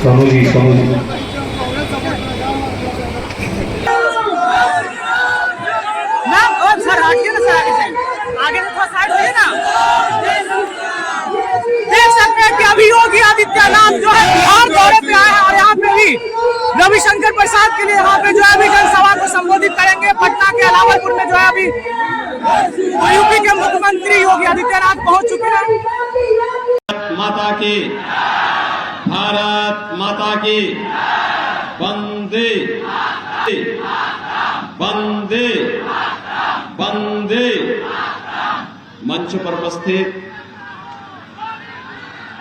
समूजी sir हटिए ना, sir आगे से थोड़ा साइड होइए ना। देख सकते हैं कि अभी योगी आदित्यनाथ जो है बिहार दौरे पे आए हैं और यहाँ पे भी रविशंकर प्रसाद के लिए यहाँ पे जो है अभी जनसभा को संबोधित करेंगे। पटना के अलावलपुर में जो है अभी यूपी के मुख्यमंत्री योगी आदित्यनाथ पहुंच चुके हैं। माता की, भारत माता की, वंदे वंदे वंदे। मंच पर उपस्थित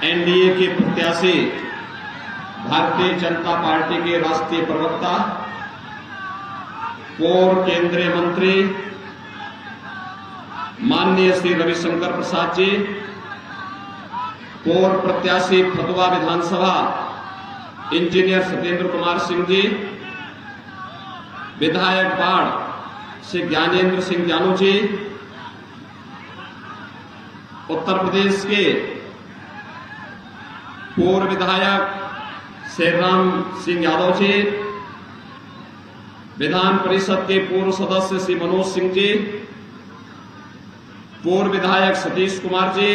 एनडीए के प्रत्याशी भारतीय जनता पार्टी के राष्ट्रीय प्रवक्ता, पूर्व केंद्रीय मंत्री माननीय श्री रविशंकर प्रसाद जी, पूर्व प्रत्याशी फतुहा विधानसभा इंजीनियर सत्येंद्र कुमार सिंह जी, विधायक बाढ़ श्री ज्ञानेंद्र सिंह जानू जी, उत्तर प्रदेश के पूर्व विधायक शेरराम सिंह यादव जी, विधान परिषद के पूर्व सदस्य श्री मनोज सिंह जी, पूर्व विधायक सतीश कुमार जी,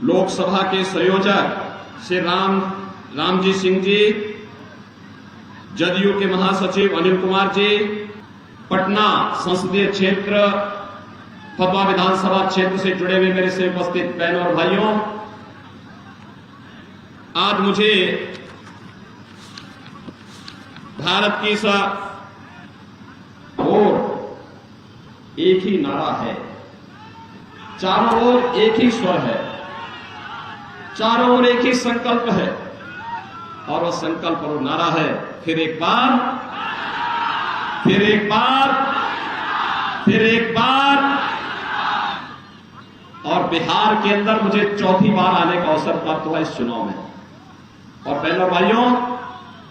लोकसभा के संयोजक श्री रामजी सिंह जी, जदयू के महासचिव अनिल कुमार जी, पटना संसदीय क्षेत्र फतुहा विधानसभा क्षेत्र से जुड़े हुए मेरे से उपस्थित बहनों और भाइयों, आज मुझे भारत की ओर एक ही नारा है, चारों ओर एक ही स्वर है, चारों ओर एक ही संकल्प है, और वह संकल्प और नारा है फिर एक बार, फिर एक बार, फिर एक बार। और बिहार के अंदर मुझे चौथी बार आने का अवसर प्राप्त हुआ इस चुनाव में। और बहनों भाइयों,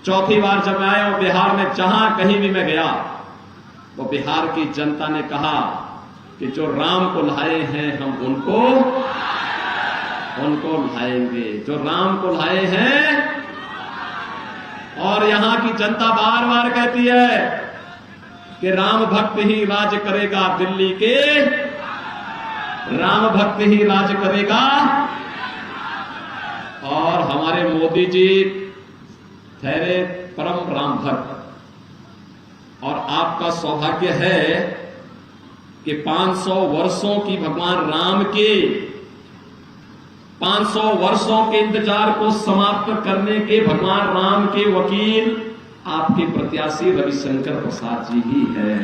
चौथी बार जब मैं आया और बिहार में जहां कहीं भी मैं गया, वो बिहार की जनता ने कहा कि जो राम को लाए हैं हम उनको लाएंगे, जो राम को लाए हैं। और यहां की जनता बार बार कहती है कि राम भक्त ही राज करेगा दिल्ली के, राम भक्त ही राज करेगा। और हमारे मोदी जी ठहरे परम राम भक्त, और आपका सौभाग्य है कि 500 वर्षों की भगवान राम के 500 वर्षों के इंतजार को समाप्त करने के भगवान राम के वकील आपके प्रत्याशी रविशंकर प्रसाद जी ही है।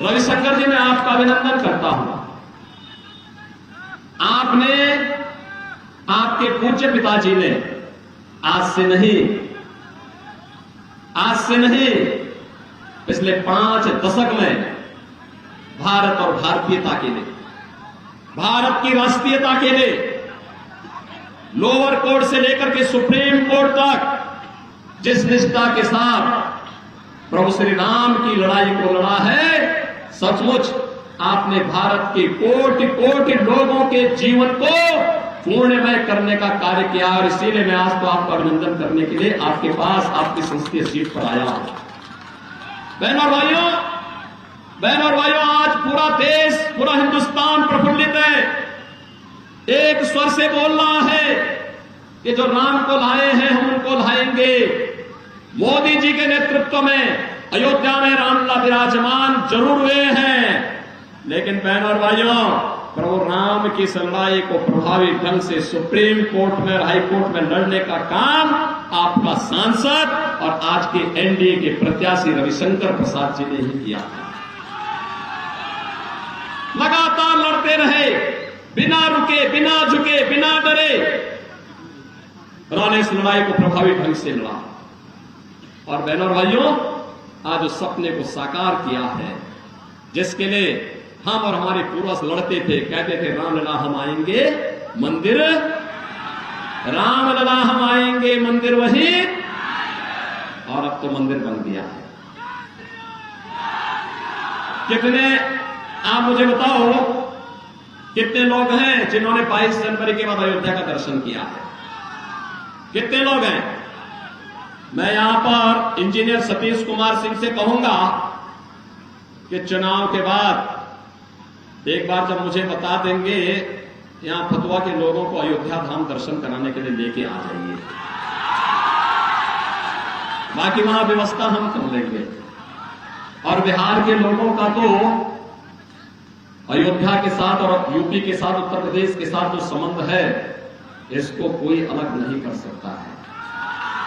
रविशंकर जी, मैं आपका अभिनंदन करता हूं। आपके पूज्य पिताजी ने आज से नहीं पिछले 5 दशक में भारत और भारतीयता के लिए, भारत की राष्ट्रीयता के लिए, लोअर कोर्ट से लेकर के सुप्रीम कोर्ट तक जिस निष्ठा के साथ प्रभु श्री राम की लड़ाई को लड़ा है, सचमुच आपने भारत के कोटि कोटि लोगों के जीवन को पूर्णमय करने का कार्य किया। और इसीलिए मैं आज तो आपका अभिनंदन करने के लिए आपके पास आपकी संसदीय सीट पर आया हूं। बहनों और भाइयों, आज पूरा देश, पूरा हिंदुस्तान प्रफुल्लित है, एक स्वर से बोल रहा है कि जो राम को लाए हैं हम उनको लाएंगे। मोदी जी के नेतृत्व में अयोध्या में रामलला विराजमान जरूर हुए हैं, लेकिन बहनों और भाइयों, प्रभु राम की लड़ाई को प्रभावी ढंग से सुप्रीम कोर्ट में और हाई कोर्ट में लड़ने का काम आपका सांसद और आज के एनडीए के प्रत्याशी रविशंकर प्रसाद जी ने ही किया। लगातार लड़ते रहे, बिना रुके, बिना झुके, बिना डरे, उन्होंने इस लड़ाई को प्रभावी ढंग से लड़ा। और बहनों और भाइयों, आज उस सपने को साकार किया है जिसके लिए हम और हमारे पूर्वज लड़ते थे, कहते थे रामलला हम आएंगे मंदिर, रामलला हम आएंगे मंदिर वही, और अब तो मंदिर बन गया है। कितने, आप मुझे बताओ कितने लोग हैं जिन्होंने 22 जनवरी के बाद अयोध्या का दर्शन किया है? कितने लोग हैं? मैं यहां पर इंजीनियर सतीश कुमार सिंह से कहूंगा कि चुनाव के बाद एक बार जब मुझे बता देंगे, यहां फतुहा के लोगों को अयोध्या धाम दर्शन कराने के लिए लेके आ जाइए, बाकी वहां व्यवस्था हम कर लेंगे। और बिहार के लोगों का तो अयोध्या के साथ और यूपी के साथ, उत्तर प्रदेश के साथ जो संबंध है, इसको कोई अलग नहीं कर सकता है।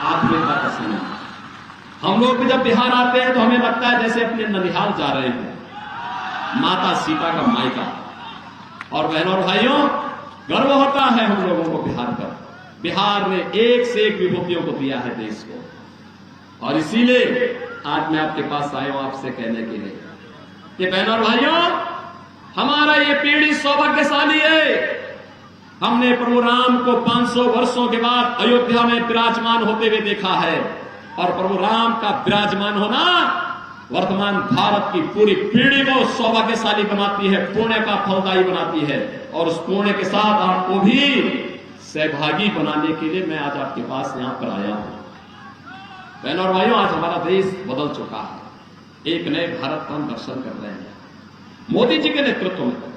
आप मेरी बात सुनिए, हम लोग भी जब बिहार आते हैं तो हमें लगता है जैसे अपने ननिहाल जा रहे हैं, माता सीता का मायका। और बहनों और भाइयों, गर्व होता है हम लोगों को बिहार पर। बिहार ने एक से एक विभूतियों को दिया है देश को, और इसीलिए आज मैं आपके पास आया हूं आपसे कहने के लिए कि बहनों और भाइयों, हमारा ये पीढ़ी सौभाग्यशाली है। हमने प्रभु राम को 500 वर्षों के बाद अयोध्या में विराजमान होते हुए देखा है, और प्रभु राम का विराजमान होना वर्तमान भारत की पूरी पीढ़ी को सौभाग्यशाली बनाती है, पुण्य का फलदायी बनाती है। और उस पुण्य के साथ आपको भी सहभागी बनाने के लिए मैं आज आपके पास यहां पर आया हूं। बहनों और भाइयों, आज हमारा देश बदल चुका है, एक नए भारत का हम दर्शन कर रहे हैं। मोदी जी के नेतृत्व में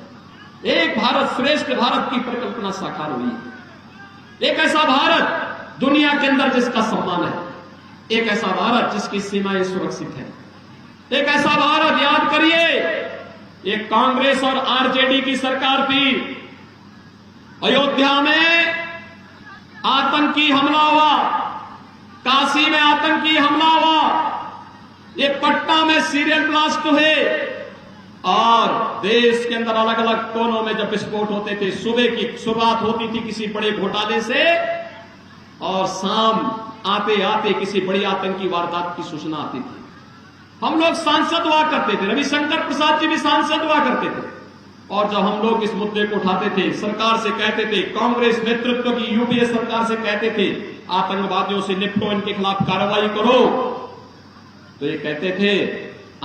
एक भारत श्रेष्ठ भारत की परिकल्पना साकार हुई है। एक ऐसा भारत दुनिया के अंदर जिसका सम्मान है, एक ऐसा भारत जिसकी सीमाएं सुरक्षित हैं, एक ऐसा भारत, याद करिए, एक कांग्रेस और आरजेडी की सरकार थी। अयोध्या में आतंकी हमला हुआ, काशी में आतंकी हमला हुआ, ये पटना में सीरियल ब्लास्ट हुए, और देश के अंदर अलग अलग कोनों में जब विस्फोट होते थे, सुबह की शुरुआत होती थी किसी बड़े घोटाले से, और शाम आते आते किसी बड़ी आतंकी वारदात की सूचना आती थी। हम लोग सांसद हुआ करते थे, रविशंकर प्रसाद जी भी सांसद हुआ करते थे, और जब हम लोग इस मुद्दे को उठाते थे, सरकार से कहते थे, कांग्रेस नेतृत्व की यूपीए सरकार से कहते थे, आतंकवादियों से निपटो, इनके खिलाफ कार्रवाई करो, तो ये कहते थे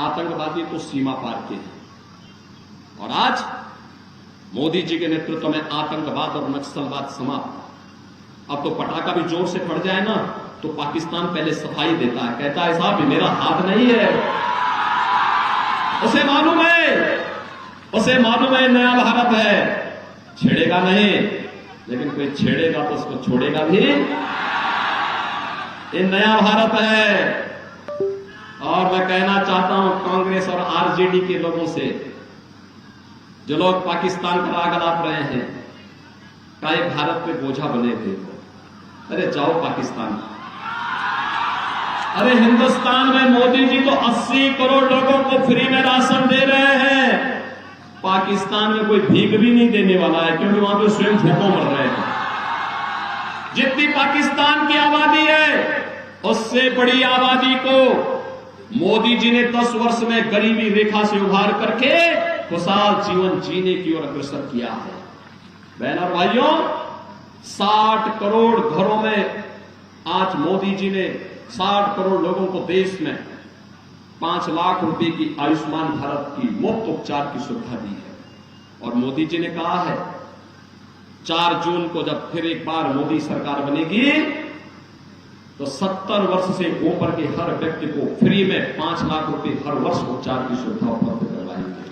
आतंकवादी तो सीमा पार के हैं। और आज मोदी जी के नेतृत्व में आतंकवाद और नक्सलवाद समाप्त। अब तो पटाखा भी जोर से फट जाए ना, तो पाकिस्तान पहले सफाई देता है, कहता है साहब मेरा हाथ नहीं है। उसे मालूम है नया भारत है, छेड़ेगा नहीं, लेकिन कोई छेड़ेगा तो उसको छोड़ेगा भी। ये नया भारत है। और मैं कहना चाहता हूं कांग्रेस और आरजेडी के लोगों से, जो लोग पाकिस्तान पर आग लाप रहे हैं, काय भारत पे बोझा बने थे, अरे जाओ पाकिस्तान। अरे हिंदुस्तान में मोदी जी तो 80 करोड़ लोगों को फ्री में राशन दे रहे हैं, पाकिस्तान में कोई भीख भी नहीं देने वाला है, क्योंकि वहां पे स्वयं भूखों मर रहे हैं। जितनी पाकिस्तान की आबादी है, उससे बड़ी आबादी को मोदी जी ने 10 वर्ष में गरीबी रेखा से उभार करके खुशहाल जीवन जीने की ओर अग्रसर किया है। बहनों और भाइयों, 60 करोड़ घरों में आज मोदी जी ने 60 करोड़ लोगों को देश में 5 लाख रुपए की आयुष्मान भारत की मुफ्त उपचार की सुविधा दी है। और मोदी जी ने कहा है 4 जून को जब फिर एक बार मोदी सरकार बनेगी, तो 70 वर्ष से ऊपर के हर व्यक्ति को फ्री में 5 लाख रुपए हर वर्ष उपचार की सुविधा उपलब्ध करवाएंगे।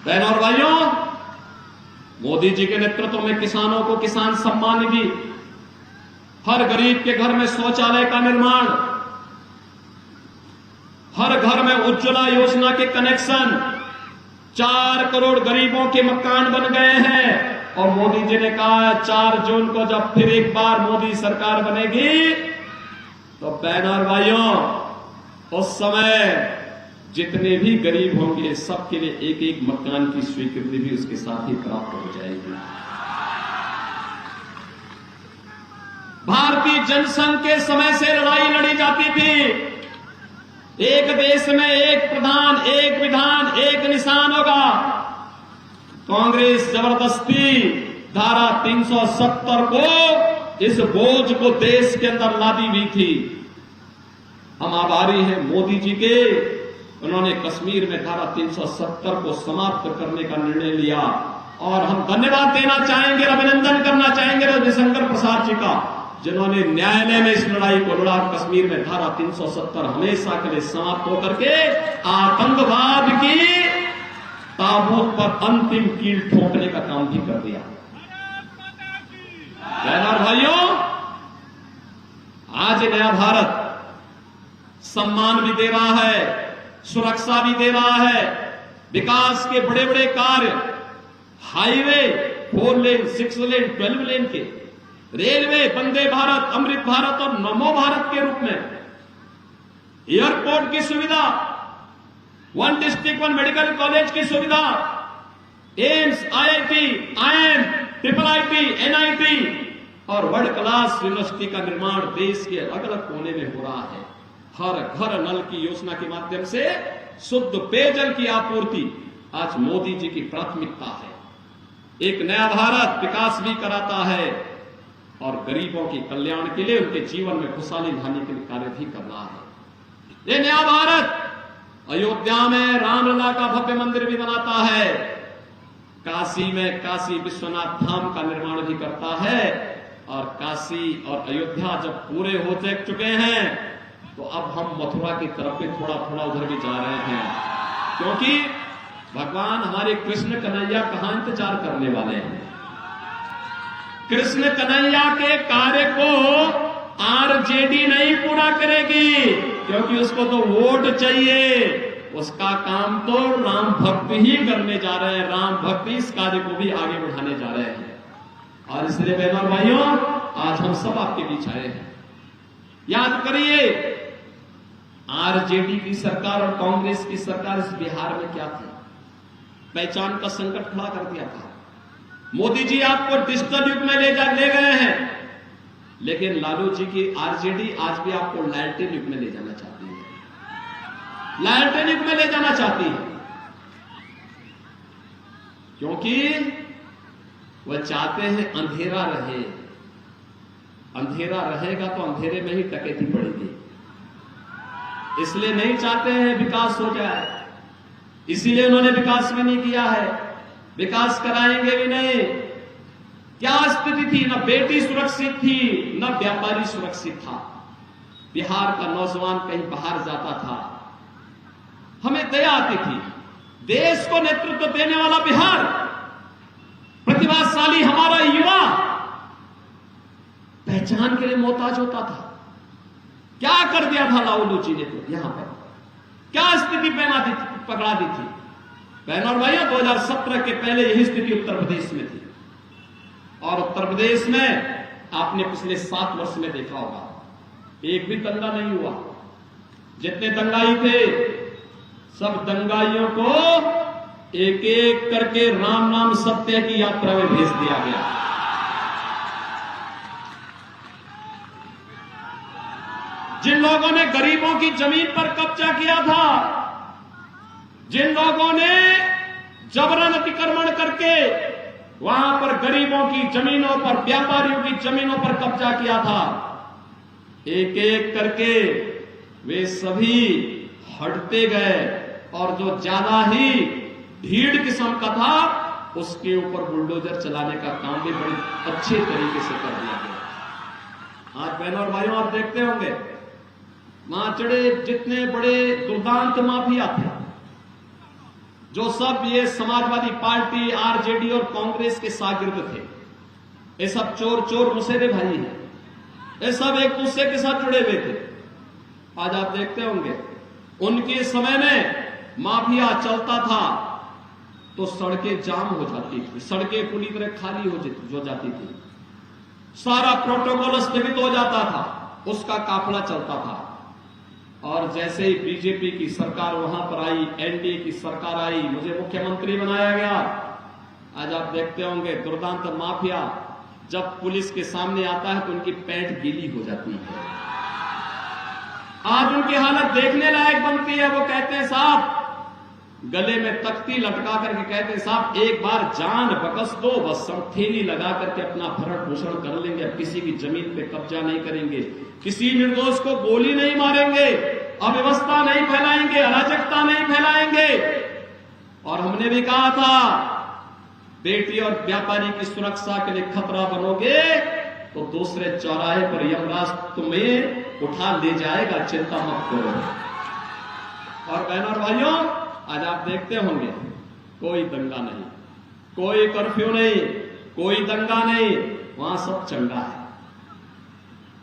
बहनों और भाइयों, मोदी जी के नेतृत्व में किसानों को किसान सम्मान निधि, हर गरीब के घर में शौचालय का निर्माण, हर घर में उज्ज्वला योजना के कनेक्शन, 4 करोड़ गरीबों के मकान बन गए हैं। और मोदी जी ने कहा 4 जून को जब फिर एक बार मोदी सरकार बनेगी, तो बहनों और भाइयों, उस समय जितने भी गरीब होंगे सबके लिए एक एक मकान की स्वीकृति भी उसके साथ ही प्राप्त हो जाएगी। भारतीय जनसंघ के समय से लड़ाई लड़ी जाती थी, एक देश में एक प्रधान, एक विधान, एक निशान होगा। कांग्रेस जबरदस्ती धारा 370 को, इस बोझ को देश के अंदर लादी हुई थी। हम आभारी हैं मोदी जी के, उन्होंने कश्मीर में धारा 370 को समाप्त करने का निर्णय लिया। और हम धन्यवाद देना चाहेंगे, अभिनंदन करना चाहेंगे रविशंकर प्रसाद जी का, जिन्होंने न्यायालय में इस लड़ाई को लड़ा। कश्मीर में धारा 370 हमेशा के लिए समाप्त होकर के आतंकवाद की ताबूत पर अंतिम कील ठोकने का काम भी कर दिया। बहनों और भाइयों, आज नया भारत सम्मान भी दे रहा है, सुरक्षा भी दे रहा है, विकास के बड़े बड़े कार्य, हाईवे 4 लेन, 6 लेन, 12 लेन के, रेलवे, वंदे भारत, अमृत भारत और नमो भारत के रूप में, एयरपोर्ट की सुविधा, 1 डिस्ट्रिक्ट 1 मेडिकल कॉलेज की सुविधा, AIIMS, IIT, IIM, IIIT, NIT और वर्ल्ड क्लास यूनिवर्सिटी का निर्माण देश के अलग अलग कोने में हो रहा है। हर घर नल की योजना के माध्यम से शुद्ध पेयजल की आपूर्ति आज मोदी जी की प्राथमिकता है। एक नया भारत विकास भी कराता है और गरीबों के कल्याण के लिए, उनके जीवन में खुशहाली लाने के लिए कार्य भी कर रहा है। ये नया भारत अयोध्या में रामलला का भव्य मंदिर भी बनाता है, काशी में काशी विश्वनाथ धाम का निर्माण भी करता है। और काशी और अयोध्या जब पूरे हो चुके हैं तो अब हम मथुरा की तरफ भी थोड़ा थोड़ा उधर भी जा रहे हैं, क्योंकि भगवान हमारे कृष्ण कन्हैया कहां इंतजार करने वाले हैं। कृष्ण कन्हैया के कार्य को आरजेडी नहीं पूरा करेगी, क्योंकि उसको तो वोट चाहिए। उसका काम तो राम भक्त ही करने जा रहे हैं, राम भक्त इस कार्य को भी आगे बढ़ाने जा रहे हैं। और इसलिए बहनों और भाइयों, आज हम सब आपके बीच आए हैं। याद करिए, आरजेडी की सरकार और कांग्रेस की सरकार इस बिहार में क्या थी? पहचान का संकट खड़ा कर दिया था। मोदी जी आपको डिजिटल युग में ले गए हैं, लेकिन लालू जी की आरजेडी आज भी आपको लालटेन युग में ले जाना चाहती है, लालटेन युग में ले जाना चाहती है, क्योंकि वह चाहते हैं अंधेरा रहे। अंधेरा रहेगा तो अंधेरे में ही डकैती पड़ेगी, इसलिए नहीं चाहते हैं विकास हो जाए। इसीलिए उन्होंने विकास भी नहीं किया है, विकास कराएंगे भी नहीं। क्या स्थिति थी? न बेटी सुरक्षित थी, न व्यापारी सुरक्षित था। बिहार का नौजवान कहीं बाहर जाता था, हमें दया आती थी। देश को नेतृत्व देने वाला बिहार, प्रतिभाशाली हमारा युवा पहचान के लिए मोहताज होता था। क्या कर दिया था लालू जी ने? तो यहां पर क्या स्थिति पकड़ा दी थी? बहनों और भाइयों, 2017 के पहले यही स्थिति उत्तर प्रदेश में थी। और उत्तर प्रदेश में आपने पिछले 7 वर्ष में देखा होगा, एक भी दंगा नहीं हुआ। जितने दंगाई थे, सब दंगाइयों को एक एक करके राम नाम सत्य की यात्रा में भेज दिया गया। जिन लोगों ने गरीबों की जमीन पर कब्जा किया था, जिन लोगों ने जबरन अतिक्रमण करके वहां पर गरीबों की जमीनों पर, व्यापारियों की जमीनों पर कब्जा किया था, एक एक करके वे सभी हटते गए। और जो ज्यादा ही भीड़ किस्म का था, उसके ऊपर बुलडोजर चलाने का काम भी बड़े अच्छे तरीके से कर दिया गया। आज बहनों और भाइयों, आप देखते होंगे वहां चढ़े जितने बड़े दुर्दांत माफिया थे, जो सब ये समाजवादी पार्टी, आरजेडी और कांग्रेस के शागिर्द थे, ये सब चोर चोर मुसेरे भाई हैं, ये सब एक दूसरे के साथ जुड़े हुए थे। आज आप देखते होंगे उनके समय में माफिया चलता था तो सड़कें जाम हो जाती थी, सड़कें पूरी तरह खाली हो जाती थी, सारा प्रोटोकॉल स्थगित हो जाता था, उसका काफिला चलता था। और जैसे ही बीजेपी की सरकार वहां पर आई, एनडीए की सरकार आई, मुझे मुख्यमंत्री बनाया गया, आज आप देखते होंगे दुर्दांत माफिया जब पुलिस के सामने आता है तो उनकी पैंट गीली हो जाती है। आज उनकी हालत देखने लायक बनती है। वो कहते हैं साहब, गले में तख्ती लटका करके कहते हैं साहब एक बार जान बकस दो, बस हम थैली लगा करके अपना भरण पोषण कर लेंगे, अब किसी की जमीन पे कब्जा नहीं करेंगे, किसी निर्दोष को गोली नहीं मारेंगे, अव्यवस्था नहीं फैलाएंगे, अराजकता अराजकता नहीं फैलाएंगे। और हमने भी कहा था, बेटी और व्यापारी की सुरक्षा के लिए खतरा बनोगे तो दूसरे चौराहे पर यमराज तुम्हें उठा ले जाएगा, चिंता मत करो। और बहनों और भाइयों, आज आप देखते होंगे कोई दंगा नहीं, कोई कर्फ्यू नहीं, कोई दंगा नहीं, वहां सब चंगा है।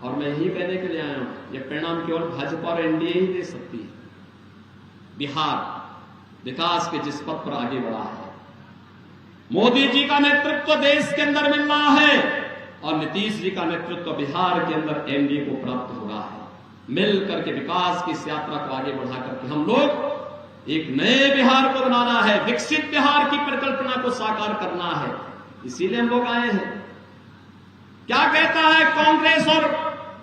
और मैं यही कहने के लिए आया हूं, यह परिणाम केवल भाजपा और एनडीए ही दे सकती है। बिहार विकास के जिस पथ पर आगे बढ़ा है, मोदी जी का नेतृत्व देश के अंदर मिल रहा है और नीतीश जी का नेतृत्व बिहार के अंदर एनडीए को प्राप्त हो रहा है। मिल करके विकास की इस यात्रा को आगे बढ़ा करके हम लोग एक नए बिहार को बनाना है, विकसित बिहार की परिकल्पना को साकार करना है। इसीलिए हम लोग आए हैं। क्या कहता है कांग्रेस और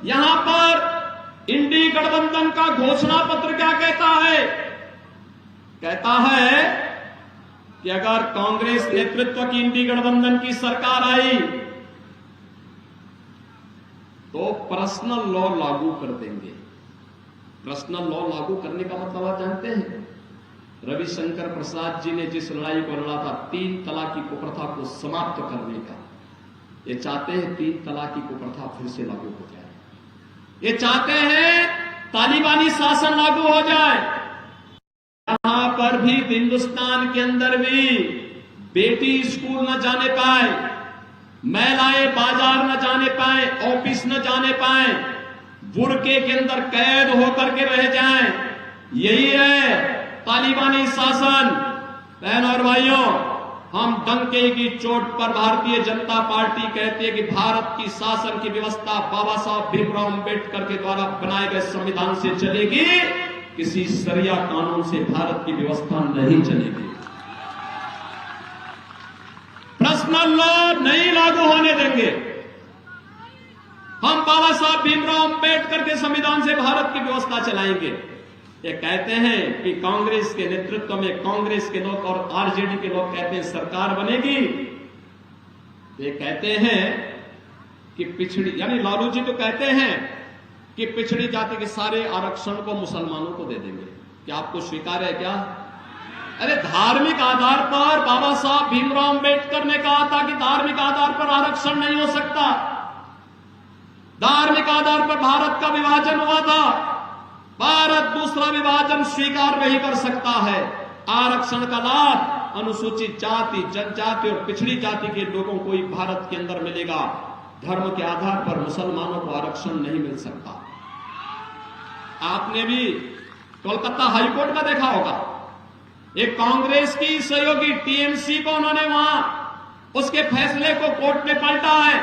यहां पर इंडी गठबंधन का घोषणा पत्र? क्या कहता है? कहता है कि अगर कांग्रेस नेतृत्व की इंडी गठबंधन की सरकार आई तो पर्सनल लॉ लागू कर देंगे। पर्सनल लॉ लागू करने का मतलब आप जानते हैं? रविशंकर प्रसाद जी ने जिस लड़ाई को लड़ा था 3 तलाक की कुप्रथा को समाप्त करने का, ये चाहते हैं 3 तलाक की कुप्रथा फिर से लागू हो जाए। ये चाहते हैं तालिबानी शासन लागू हो जाए। यहां पर भी हिंदुस्तान के अंदर भी बेटी स्कूल न जाने पाए, महिलाएं बाजार न जाने पाए, ऑफिस न जाने पाए, बुर्के के अंदर कैद होकर के रह जाएं। यही है तालिबानी शासन। बहनों और भाइयों, हम डंके की चोट पर भारतीय जनता पार्टी कहती है कि भारत की शासन की व्यवस्था बाबा साहब भीमराव अंबेडकर के द्वारा बनाए गए संविधान से चलेगी, किसी शरिया कानून से भारत की व्यवस्था नहीं चलेगी। पर्सनल लॉ नहीं लागू होने देंगे। हम बाबा साहब भीमराव अंबेडकर के संविधान से भारत की व्यवस्था चलाएंगे। ये कहते हैं कि कांग्रेस के नेतृत्व में कांग्रेस के लोग और आरजेडी के लोग कहते हैं सरकार बनेगी। ये कहते हैं कि पिछड़ी, यानी लालू जी तो कहते हैं कि पिछड़ी जाति के सारे आरक्षण को मुसलमानों को दे देंगे। क्या आपको स्वीकार है क्या? अरे धार्मिक आधार पर बाबा साहब भीमराव अंबेडकर ने कहा था कि धार्मिक आधार पर आरक्षण नहीं हो सकता। धार्मिक आधार पर भारत का विभाजन हुआ था। भारत दूसरा विभाजन स्वीकार नहीं कर सकता है। आरक्षण का लाभ अनुसूचित जाति, जनजाति और पिछड़ी जाति के लोगों को ही भारत के अंदर मिलेगा। धर्म के आधार पर मुसलमानों को आरक्षण नहीं मिल सकता। आपने भी कोलकाता हाईकोर्ट का देखा होगा, एक कांग्रेस की सहयोगी टीएमसी को उन्होंने वहां उसके फैसले को कोर्ट में पलटा है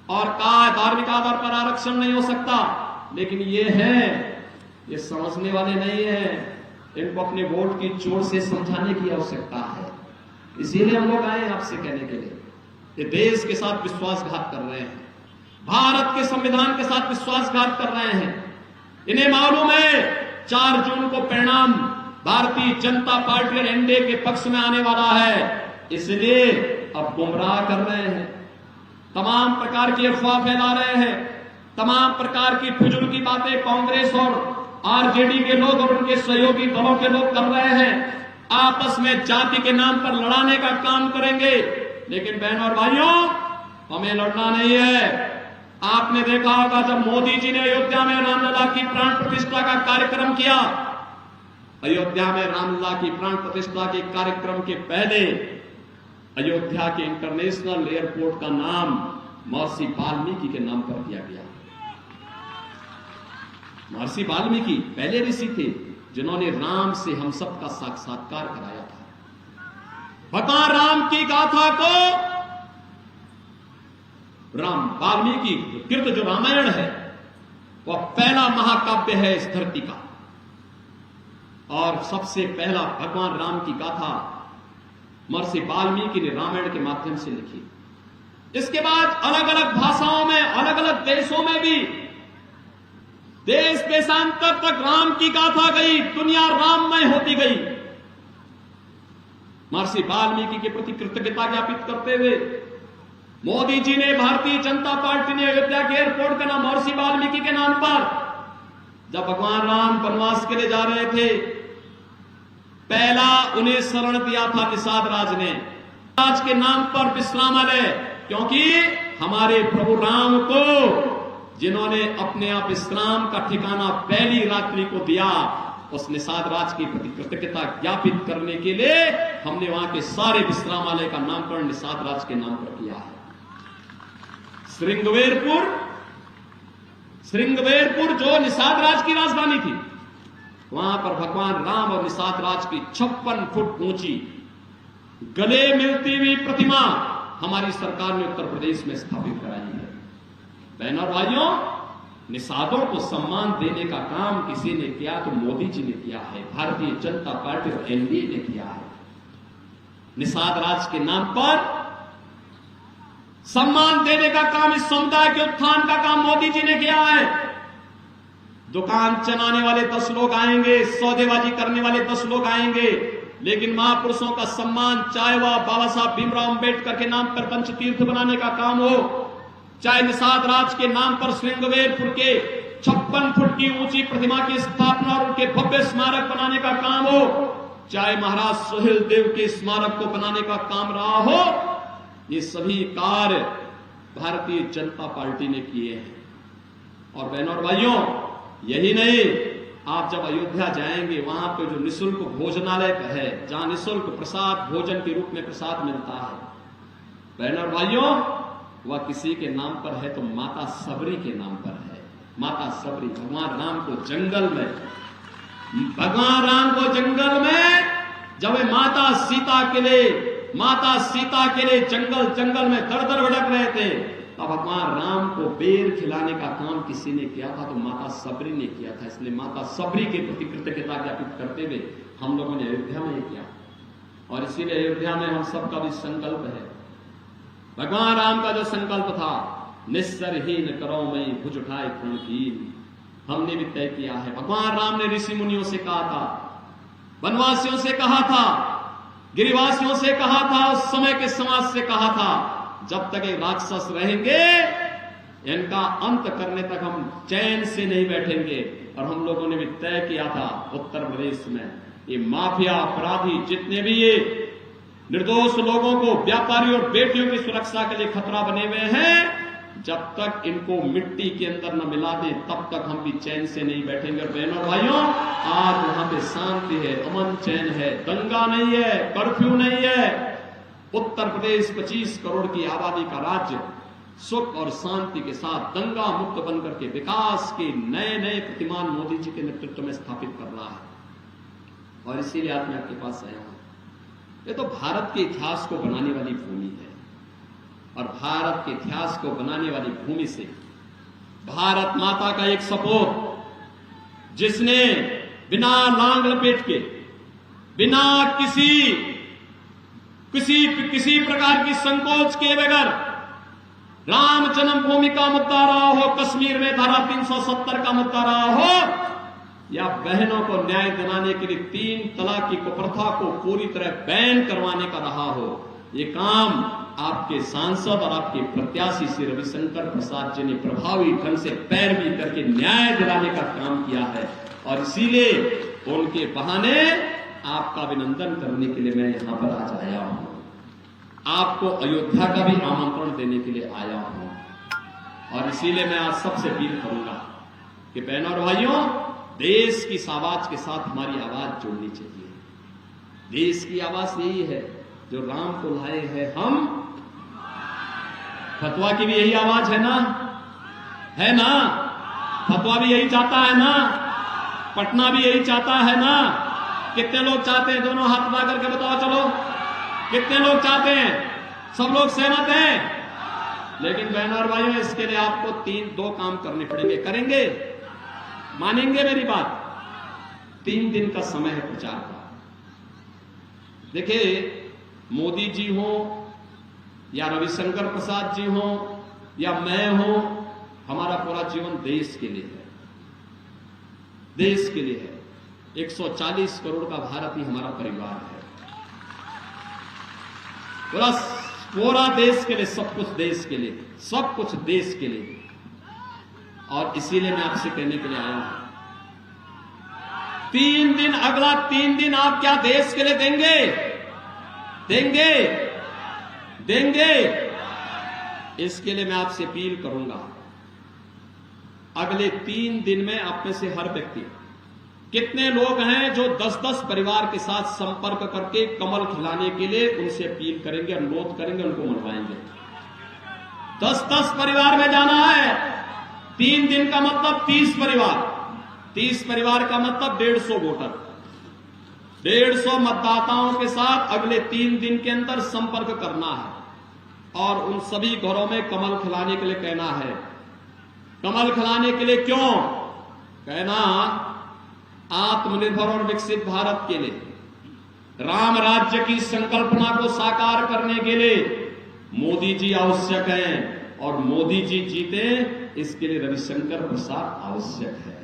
और कहा धार्मिक आधार पर आरक्षण नहीं हो सकता। लेकिन ये समझने वाले नहीं है, इनको अपने वोट की चोट से समझाने की आवश्यकता है। इसीलिए हम लोग आए आपसे कहने के लिए, ये देश के साथ विश्वासघात कर रहे हैं, भारत के संविधान के साथ विश्वासघात कर रहे हैं। इन्हें मालूम है 4 जून को परिणाम भारतीय जनता पार्टी और एनडीए के पक्ष में आने वाला है, इसलिए अब गुमराह कर रहे हैं, तमाम प्रकार की अफवाह फैला रहे हैं, तमाम प्रकार की फिजूल की बातें कांग्रेस और आरजेडी के लोग और उनके सहयोगी दलों के लोग कर रहे हैं। आपस में जाति के नाम पर लड़ाने का काम करेंगे। लेकिन बहनों और भाइयों, हमें लड़ना नहीं है। आपने देखा होगा जब मोदी जी ने अयोध्या में रामलला की प्राण प्रतिष्ठा का कार्यक्रम किया, अयोध्या में रामलला की प्राण प्रतिष्ठा के कार्यक्रम के पहले अयोध्या के इंटरनेशनल एयरपोर्ट का नाम महर्षि वाल्मीकि के नाम पर दिया गया। महर्षि वाल्मीकि पहले ऋषि थे जिन्होंने राम से हम सब का साक्षात्कार कराया था। भगवान राम की गाथा को राम वाल्मीकि कृत जो रामायण है वह पहला महाकाव्य है इस धरती का, और सबसे पहला भगवान राम की गाथा महर्षि वाल्मीकि ने रामायण के माध्यम से लिखी। इसके बाद अलग अलग भाषाओं में, अलग अलग देशों में भी देश देशांतर तक राम की गाथा गई, दुनिया राममय होती गई। महर्षि वाल्मीकि के प्रति कृतज्ञता ज्ञापित करते हुए मोदी जी ने, भारतीय जनता पार्टी ने अयोध्या के एयरपोर्ट का नाम महर्षि वाल्मीकि के नाम पर, जब भगवान राम वनवास के लिए जा रहे थे पहला उन्हें शरण दिया था निषाद राज ने, राज के नाम पर विश्रामालय, क्योंकि हमारे प्रभु राम को जिन्होंने अपने आप विश्राम का ठिकाना पहली रात्रि को दिया, उस निषाद राज की प्रति कृतज्ञता ज्ञापित करने के लिए हमने वहां के सारे विश्रामालय का नामकरण निषाद राज के नाम पर किया है। श्रृंगवेरपुर जो निषाद राज की राजधानी थी, वहां पर भगवान राम और निषाद राज की 56 फुट ऊंची गले मिलती हुई प्रतिमा हमारी सरकार ने उत्तर प्रदेश में स्थापित कराई है। बहनों और भाइयों, निषादों को सम्मान देने का काम किसी ने किया तो मोदी जी ने किया है, भारतीय जनता पार्टी और एनडीए ने किया है। निषाद राज के नाम पर सम्मान देने का काम, इस समुदाय के उत्थान का काम मोदी जी ने किया है। दुकान चलाने वाले 10 लोग आएंगे, सौदेबाजी करने वाले 10 लोग आएंगे, लेकिन महापुरुषों का सम्मान, चाहे वह बाबा साहब भीमराव अंबेडकर के नाम पर पंचतीर्थ बनाने का काम हो, चाहे निषाद राज के नाम पर श्रृंगवेरपुर के 56 फुट की ऊंची प्रतिमा की स्थापना और उनके भव्य स्मारक बनाने का काम हो, चाहे महाराज सोहेल देव के स्मारक को बनाने का काम रहा हो, ये सभी कार्य भारतीय जनता पार्टी ने किए हैं। और बहनों और भाइयों, यही नहीं, आप जब अयोध्या जाएंगे, वहां पे जो निःशुल्क भोजनालय है, जहां निःशुल्क प्रसाद भोजन के रूप में प्रसाद मिलता है, बहनों और भाइयों, वह किसी के नाम पर है तो माता सबरी के नाम पर है। माता सबरी, भगवान राम को जंगल में जब माता सीता के लिए जंगल में दर भटक रहे थे, तब भगवान राम को बेर खिलाने का काम किसी ने किया था तो माता सबरी ने किया था। इसलिए माता सबरी के प्रति कृतज्ञता ज्ञापित करते हुए हम लोगों ने अयोध्या में किया, और इसीलिए अयोध्या में हम सबका भी संकल्प है। भगवान राम का जो संकल्प था, निस्सरहीन करो मैं भुज उठाए प्रणकीन, हमने भी तय किया है। भगवान राम ने ऋषि मुनियों से कहा था, वनवासियों से कहा था, गिरिवासियों से कहा था, उस समय के समाज से कहा था, जब तक ये राक्षस रहेंगे, इनका अंत करने तक हम चैन से नहीं बैठेंगे। और हम लोगों ने भी तय किया था उत्तर प्रदेश में ये माफिया अपराधी जितने भी ये निर्दोष लोगों को, व्यापारी और बेटियों की सुरक्षा के लिए खतरा बने हुए हैं, जब तक इनको मिट्टी के अंदर न मिला दे तब तक हम भी चैन से नहीं बैठेंगे। और बहनों भाइयों, आज वहां पे शांति है, अमन चैन है, दंगा नहीं है, कर्फ्यू नहीं है। उत्तर प्रदेश 25 करोड़ की आबादी का राज्य सुख और शांति के साथ दंगा मुक्त बनकर के विकास के नए नए प्रतिमान मोदी जी के नेतृत्व में स्थापित कर रहा है। और इसीलिए आज मैं आपके पास आया हूं। ये तो भारत के इतिहास को बनाने वाली भूमि है, और भारत के इतिहास को बनाने वाली भूमि से भारत माता का एक सपूत, जिसने बिना लांग लपेट के, बिना किसी प्रकार की संकोच के बगैर राम जन्मभूमि का मुद्दा रहा हो, कश्मीर में धारा 370 का मुद्दा रहा हो, या बहनों को न्याय दिलाने के लिए 3 तलाक की कुप्रथा को पूरी तरह बैन करवाने का रहा हो, ये काम आपके सांसद और आपके प्रत्याशी श्री रविशंकर प्रसाद जी ने प्रभावी ढंग से पैरवी करके न्याय दिलाने का काम किया है। और इसीलिए उनके बहाने आपका अभिनंदन करने के लिए मैं यहां पर आज आया हूं, आपको अयोध्या का भी आमंत्रण देने के लिए आया हूं। और इसीलिए मैं आज सबसे अपील करूंगा कि बहनों और भाइयों, देश की इस आवाज के साथ हमारी आवाज जोड़नी चाहिए। देश की आवाज यही है जो राम को लाए हैं हम। फतवा की भी यही आवाज है ना? फतवा भी यही चाहता है ना? पटना भी यही चाहता है ना? कितने लोग चाहते हैं? दोनों हाथ उठा करके बताओ, चलो कितने लोग चाहते हैं? सब लोग सहमत हैं। लेकिन बहनों और भाइयों, इसके लिए आपको 2 काम करने पड़ेंगे। करेंगे? मानेंगे मेरी बात? 3 दिन का समय है प्रचार का। देखिए, मोदी जी हो या रविशंकर प्रसाद जी हो या मैं हो, हमारा पूरा जीवन देश के लिए है, देश के लिए है। 140 करोड़ का भारत ही हमारा परिवार है। पूरा देश के लिए, सब कुछ देश के लिए, सब कुछ देश के लिए। और इसीलिए मैं आपसे कहने के लिए आया हूं, अगला 3 दिन आप क्या देश के लिए देंगे? इसके लिए मैं आपसे अपील करूंगा, अगले 3 दिन में आप में से हर व्यक्ति, कितने लोग हैं जो 10-10 परिवार के साथ संपर्क करके कमल खिलाने के लिए उनसे अपील करेंगे, अनुरोध करेंगे, उनको मनवाएंगे। 10-10 परिवार में जाना है। 3 दिन का मतलब 30 परिवार, 30 परिवार का मतलब 150 वोटर, 150 मतदाताओं के साथ अगले 3 दिन के अंदर संपर्क करना है और उन सभी घरों में कमल खिलाने के लिए कहना है। कमल खिलाने के लिए क्यों कहना? आत्मनिर्भर और विकसित भारत के लिए, राम राज्य की संकल्पना को साकार करने के लिए मोदी जी आवश्यक हैं और मोदी जी जीते इसके लिए रविशंकर प्रसाद आवश्यक है।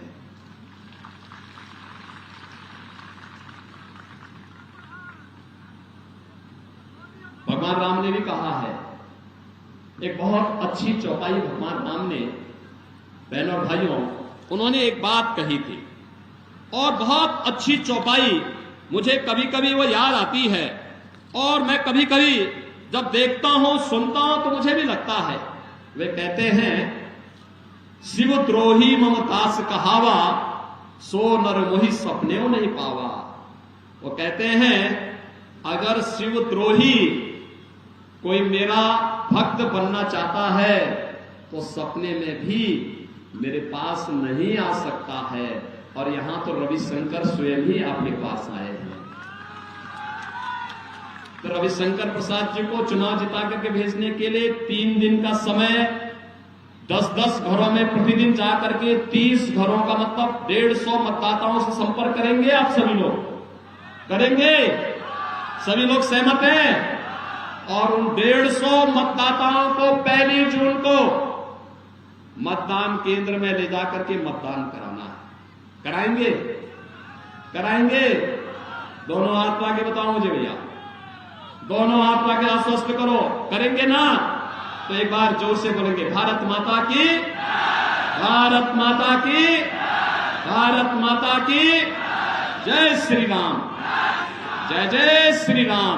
भगवान राम ने भी कहा है, एक बहुत अच्छी चौपाई भगवान राम ने, बहनों और भाइयों, उन्होंने एक बात कही थी और बहुत अच्छी चौपाई मुझे कभी कभी वो याद आती है और मैं कभी कभी जब देखता हूं, सुनता हूं तो मुझे भी लगता है। वे कहते हैं, शिव द्रोही ममतास कहावा, सो नर मोहि सपनेओ नहीं पावा। वो कहते हैं, अगर शिव द्रोही कोई मेरा भक्त बनना चाहता है तो सपने में भी मेरे पास नहीं आ सकता है। और यहां तो रविशंकर स्वयं ही आपके पास आए हैं। तो रविशंकर प्रसाद जी को चुनाव जिता करके भेजने के लिए 3 दिन का समय, 10-10 घरों में प्रतिदिन जाकर के 30 घरों का मतलब 150 मतदाताओं से संपर्क करेंगे। आप सभी लोग करेंगे? सभी लोग सहमत हैं? और उन 150 मतदाताओं को 1 जून को मतदान केंद्र में ले जाकर के मतदान कराना है। कराएंगे? दोनों हाथ ला के बताओ मुझे भैया, दोनों हाथ ला के आश्वस्त करो, करेंगे ना? तो एक बार जोर से बोलेंगे, भारत माता की, भारत माता की, भारत माता की जय श्री राम, जय जय श्री राम।